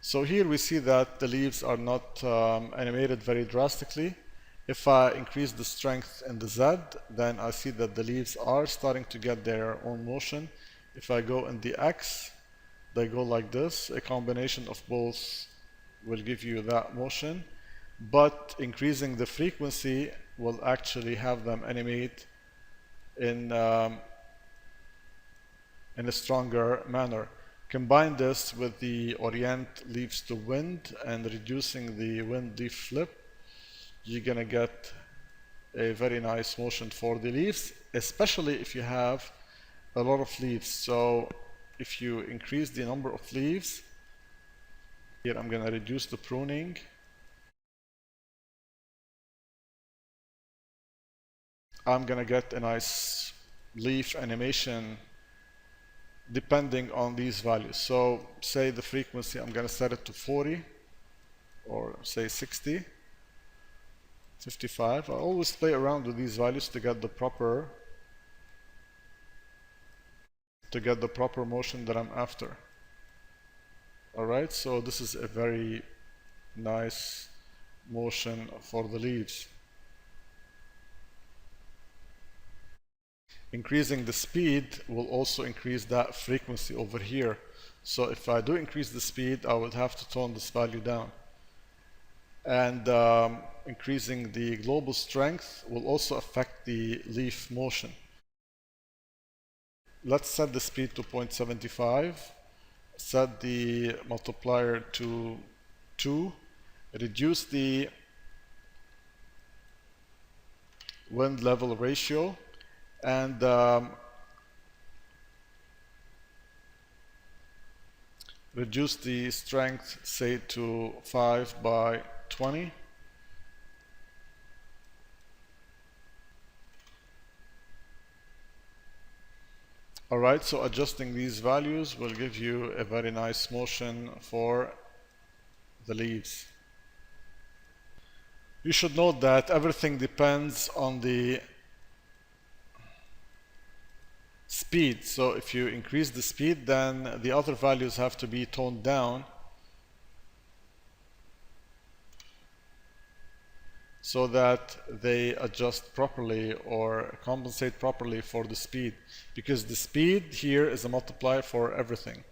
So here we see that the leaves are not animated very drastically. If I increase the strength in the Z, then I see that the leaves are starting to get their own motion. If I go in the X, they go like this. A combination of both will give you that motion, but increasing the frequency will actually have them animate in a stronger manner. Combine this with the orient leaves to wind and reducing the wind leaf flip, you're gonna get a very nice motion for the leaves, especially if you have a lot of leaves. So if you increase the number of leaves, here I'm gonna reduce the pruning. I'm gonna get a nice leaf animation depending on these values. So say the frequency, I'm gonna set it to 40 or say 60, 55. I always play around with these values to get the proper motion that I'm after. Alright, so this is a very nice motion for the leaves. Increasing the speed will also increase that frequency over here. So if I do increase the speed, I would have to tone this value down. And increasing the global strength will also affect the leaf motion. Let's set the speed to 0.75, set the multiplier to 2, reduce the wind level ratio, and reduce the strength, say to 5/20. Alright, so adjusting these values will give you a very nice motion for the leaves. You should note that everything depends on the speed. So if you increase the speed, then the other values have to be toned down so that they adjust properly or compensate properly for the speed, because the speed here is a multiplier for everything.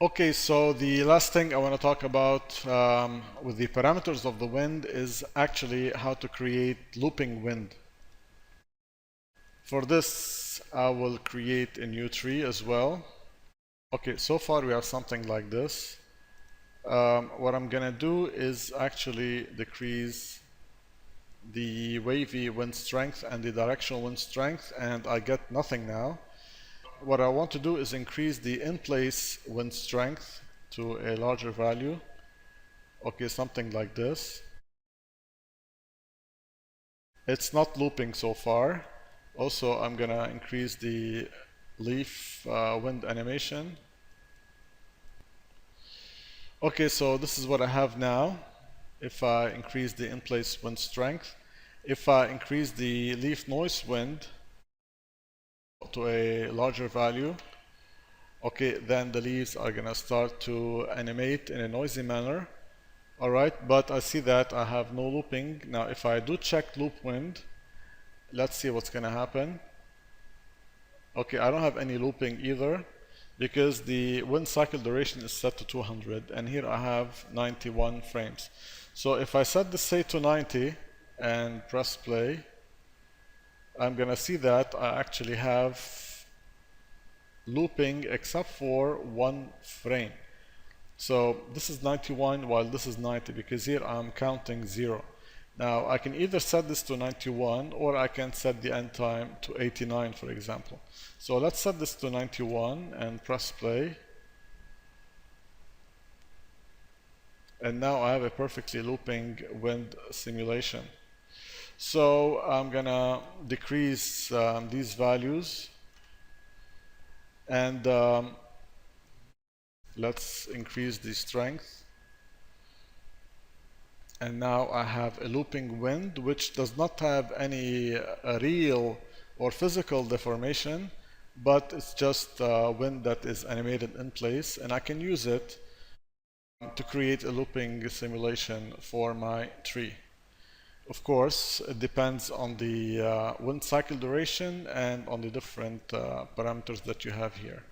Okay, so the last thing I want to talk about with the parameters of the wind is actually how to create looping wind. For this, I will create a new tree as well. Okay, so far we have something like this. What I'm gonna do is actually decrease the wavy wind strength and the directional wind strength, and I get nothing now. What I want to do is increase the in-place wind strength to a larger value. Okay, something like this. It's not looping so far. Also, I'm gonna increase the leaf wind animation. Okay, so this is what I have now. If I increase the in-place wind strength, if I increase the leaf noise wind to a larger value, okay, then the leaves are gonna start to animate in a noisy manner. Alright, but I see that I have no looping. Now if I do check loop wind, let's see what's gonna happen. Okay, I don't have any looping either because the wind cycle duration is set to 200 and here I have 91 frames. So if I set this say to 90 and press play, I'm gonna see that I actually have looping except for one frame. So this is 91 while this is 90 because here I'm counting 0. Now I can either set this to 91 or I can set the end time to 89, for example. So let's set this to 91 and press play. And now I have a perfectly looping wind simulation. So I'm gonna decrease these values and let's increase the strength. And now I have a looping wind which does not have any real or physical deformation, but it's just wind that is animated in place, and I can use it to create a looping simulation for my tree. Of course, it depends on the wind cycle duration and on the different parameters that you have here.